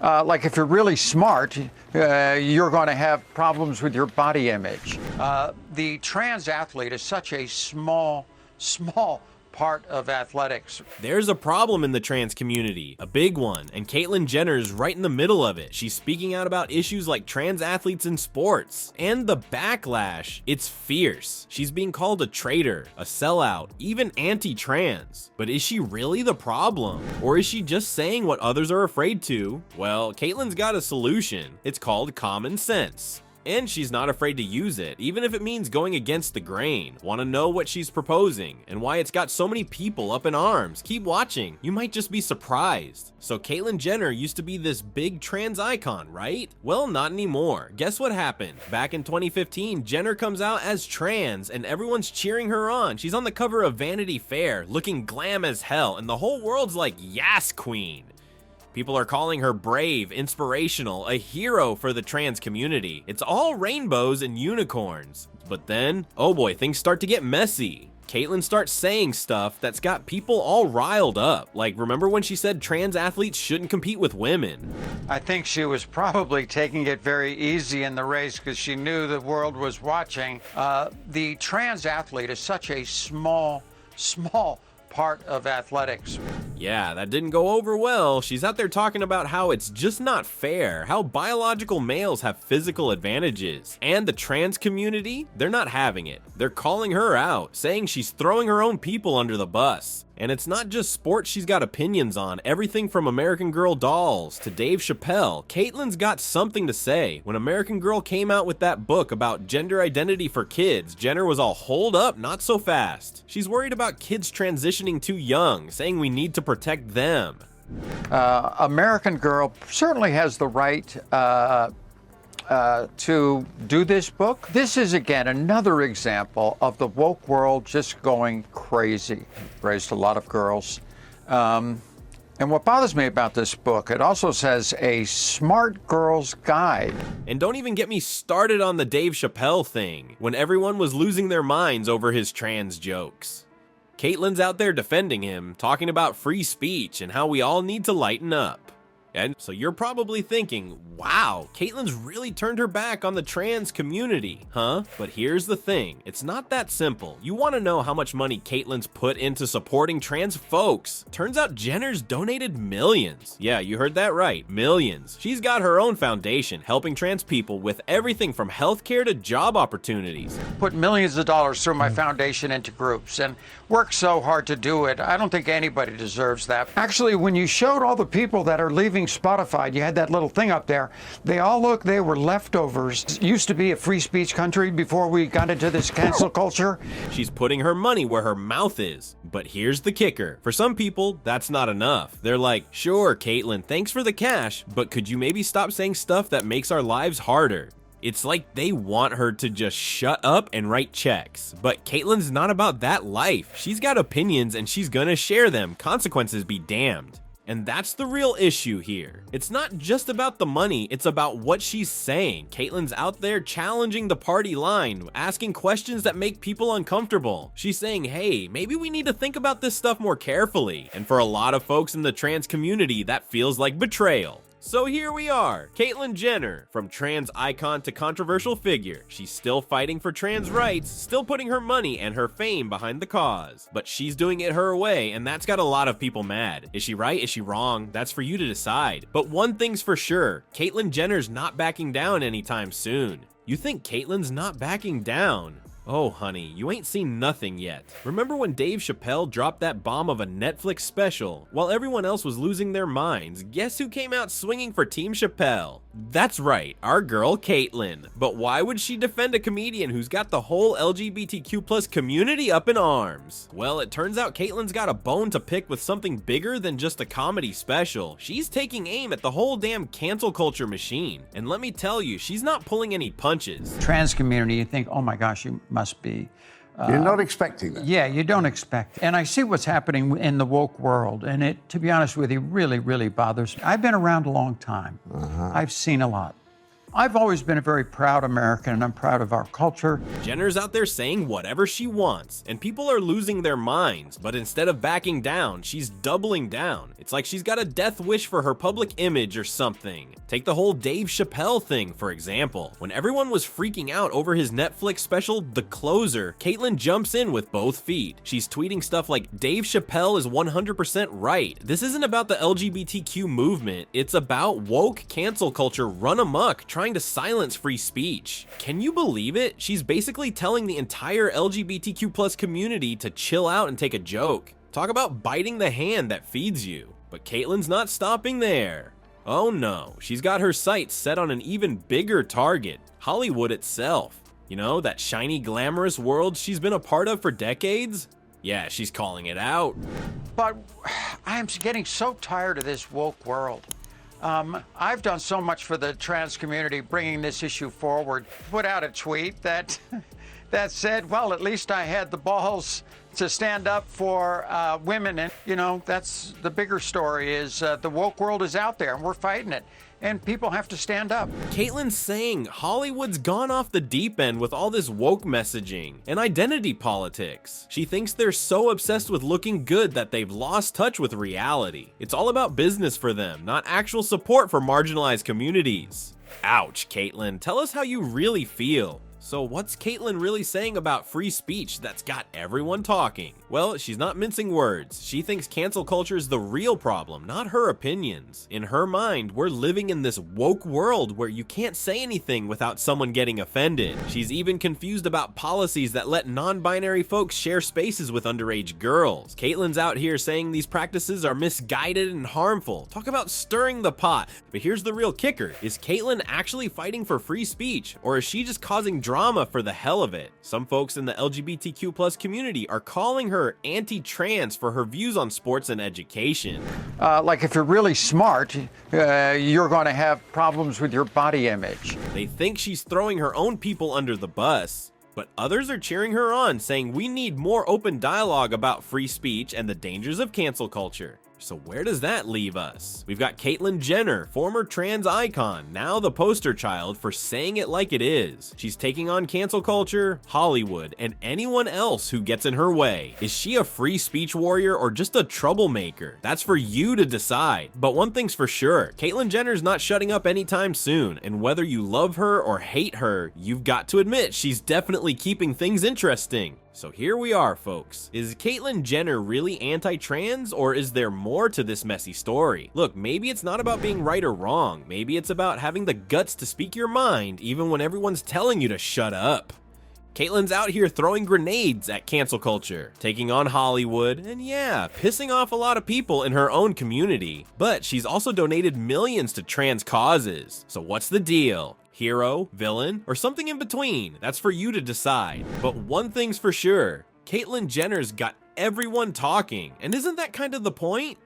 Like if you're really smart, you're going to have problems with your body image. The trans athlete is such a small part of athletics. There's a problem in the trans community, a big one, and Caitlyn Jenner's right in the middle of it. She's speaking out about issues like trans athletes in sports, and the backlash, it's fierce. She's being called a traitor, a sellout, even anti-trans. But is she really the problem? Or is she just saying what others are afraid to? Well, Caitlyn's got a solution. It's called common sense. And she's not afraid to use it, even if it means going against the grain. Want to know what she's proposing and why it's got so many people up in arms? Keep watching, you might just be surprised. So Caitlyn Jenner used to be this big trans icon, right? Well, not anymore. Guess what happened? Back in 2015, Jenner comes out as trans and everyone's cheering her on. She's on the cover of Vanity Fair, looking glam as hell, and the whole world's like, yes, queen. People are calling her brave, inspirational, a hero for the trans community. It's all rainbows and unicorns. But then, oh boy, things start to get messy. Caitlyn starts saying stuff that's got people all riled up. Like, remember when she said trans athletes shouldn't compete with women? I think she was probably taking it very easy in the race because she knew the world was watching. The trans athlete is such a small part of athletics. Yeah, that didn't go over well. She's out there talking about how it's just not fair, how biological males have physical advantages. And the trans community, they're not having it. They're calling her out, saying she's throwing her own people under the bus. And it's not just sports she's got opinions on, everything from American Girl dolls to Dave Chappelle. Caitlyn's got something to say. When American Girl came out with that book about gender identity for kids, Jenner was all, hold up, not so fast. She's worried about kids transitioning too young, saying we need to protect them. American Girl certainly has the right to do this book. This is, again, another example of the woke world just going crazy. Raised a lot of girls. And what bothers me about this book, it also says a smart girl's guide. And don't even get me started on the Dave Chappelle thing, when everyone was losing their minds over his trans jokes. Caitlyn's out there defending him, talking about free speech and how we all need to lighten up. And so you're probably thinking, wow, Caitlyn's really turned her back on the trans community, huh? But here's the thing, it's not that simple. You want to know how much money Caitlyn's put into supporting trans folks. Turns out Jenner's donated millions. Yeah, you heard that right, millions. She's got her own foundation helping trans people with everything from healthcare to job opportunities. Put millions of dollars through my foundation into groups and worked so hard to do it. I don't think anybody deserves that. Actually, when you showed all the people that are leaving Spotify, you had that little thing up there. They were leftovers. It used to be a free speech country before we got into this cancel culture. She's putting her money where her mouth is. But here's the kicker. For some people, that's not enough. They're like, sure, Caitlyn, thanks for the cash, but could you maybe stop saying stuff that makes our lives harder? It's like they want her to just shut up and write checks. But Caitlyn's not about that life. She's got opinions and she's gonna share them. Consequences be damned. And that's the real issue here. It's not just about the money, it's about what she's saying. Caitlyn's out there challenging the party line, asking questions that make people uncomfortable. She's saying, hey, maybe we need to think about this stuff more carefully. And for a lot of folks in the trans community, that feels like betrayal. So here we are, Caitlyn Jenner, from trans icon to controversial figure. She's still fighting for trans rights, still putting her money and her fame behind the cause. But she's doing it her way, and that's got a lot of people mad. Is she right? Is she wrong? That's for you to decide. But one thing's for sure, Caitlyn Jenner's not backing down anytime soon. You think Caitlyn's not backing down? Oh, honey, you ain't seen nothing yet. Remember when Dave Chappelle dropped that bomb of a Netflix special? While everyone else was losing their minds, guess who came out swinging for Team Chappelle? That's right, our girl Caitlyn. But why would she defend a comedian who's got the whole LGBTQ+ community up in arms? Well, it turns out Caitlyn's got a bone to pick with something bigger than just a comedy special. She's taking aim at the whole damn cancel culture machine. And let me tell you, she's not pulling any punches. Trans community, you think, oh my gosh, you must be. You're not expecting that. Yeah, you don't expect it. And I see what's happening in the woke world, and it, to be honest with you, really, really bothers me. I've been around a long time. I've seen a lot. I've always been a very proud American, and I'm proud of our culture. Jenner's out there saying whatever she wants, and people are losing their minds, but instead of backing down, she's doubling down. It's like she's got a death wish for her public image or something. Take the whole Dave Chappelle thing, for example. When everyone was freaking out over his Netflix special, The Closer, Caitlyn jumps in with both feet. She's tweeting stuff like, Dave Chappelle is 100% right. This isn't about the LGBTQ movement, it's about woke cancel culture run amok, trying to silence free speech. Can you believe it? She's basically telling the entire LGBTQ+ community to chill out and take a joke. Talk about biting the hand that feeds you. But Caitlyn's not stopping there. Oh no, she's got her sights set on an even bigger target, Hollywood itself. You know, that shiny, glamorous world she's been a part of for decades? Yeah, she's calling it out. But I'm getting so tired of this woke world. I've done so much for the trans community, bringing this issue forward. Put out a tweet that said, well, at least I had the balls to stand up for women. And, you know, that's the bigger story is the woke world is out there and we're fighting it. And people have to stand up. Caitlyn's saying Hollywood's gone off the deep end with all this woke messaging and identity politics. She thinks they're so obsessed with looking good that they've lost touch with reality. It's all about business for them, not actual support for marginalized communities. Ouch, Caitlyn, tell us how you really feel. So what's Caitlyn really saying about free speech that's got everyone talking? Well, she's not mincing words. She thinks cancel culture is the real problem, not her opinions. In her mind, we're living in this woke world where you can't say anything without someone getting offended. She's even confused about policies that let non-binary folks share spaces with underage girls. Caitlyn's out here saying these practices are misguided and harmful. Talk about stirring the pot. But here's the real kicker. Is Caitlyn actually fighting for free speech, or is she just causing drama for the hell of it? Some folks in the LGBTQ+ community are calling her anti-trans for her views on sports and education. Like if you're really smart, you're going to have problems with your body image. They think she's throwing her own people under the bus. But others are cheering her on, saying we need more open dialogue about free speech and the dangers of cancel culture. So where does that leave us? We've got Caitlyn Jenner, former trans icon, now the poster child for saying it like it is. She's taking on cancel culture, Hollywood, and anyone else who gets in her way. Is she a free speech warrior or just a troublemaker? That's for you to decide. But one thing's for sure, Caitlyn Jenner's not shutting up anytime soon, and whether you love her or hate her, you've got to admit she's definitely keeping things interesting. So here we are, folks. Is Caitlyn Jenner really anti-trans, or is there more to this messy story? Look, maybe it's not about being right or wrong. Maybe it's about having the guts to speak your mind, even when everyone's telling you to shut up. Caitlyn's out here throwing grenades at cancel culture, taking on Hollywood, and yeah, pissing off a lot of people in her own community. But she's also donated millions to trans causes. So what's the deal? Hero, villain, or something in between? That's for you to decide. But one thing's for sure, Caitlyn Jenner's got everyone talking, and isn't that kind of the point?